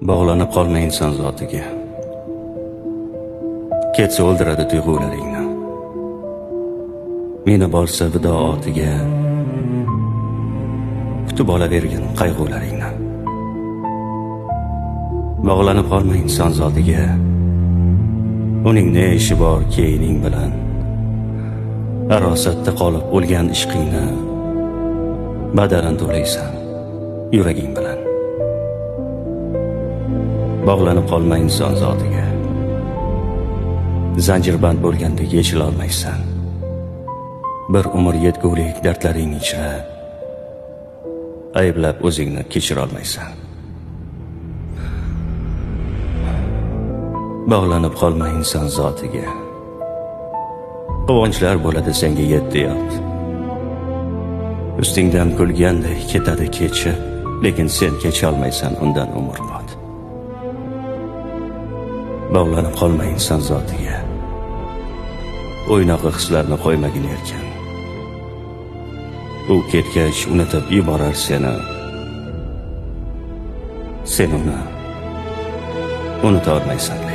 Bog'lanib qolma inson zotiga. Ketsa o'ldiradi tuyg'ularingni. Meni borsa vido otiga. Kutib olavergin qayg'ularingni. Bog'lanib qolma inson zotiga. Uning ne ishi bor keyining bilan. Arosatda qolib o'lgan ishqingni badalini to'laysan yuraging bilan. Bog'lanib qolma inson zotiga. Zanjirband bo'lgandek yechilolmaysan. Bir umr yetgulik dardlaring ichra ayblab o'zingni kechira olmaysan. Bog'lanib qolma inson zotiga. Quvonchlar bo'ladi senga yetti yot. Ustingdan kulganday ketadi kechib, lekin sen kecha olmaysan undan umrbod. Bog'lanib qolma inson zotiga. O'ynoqi hislarni qo'ymagin erkin. U ketgach unutib yuborar seni. Sen uni unuta olmaysan.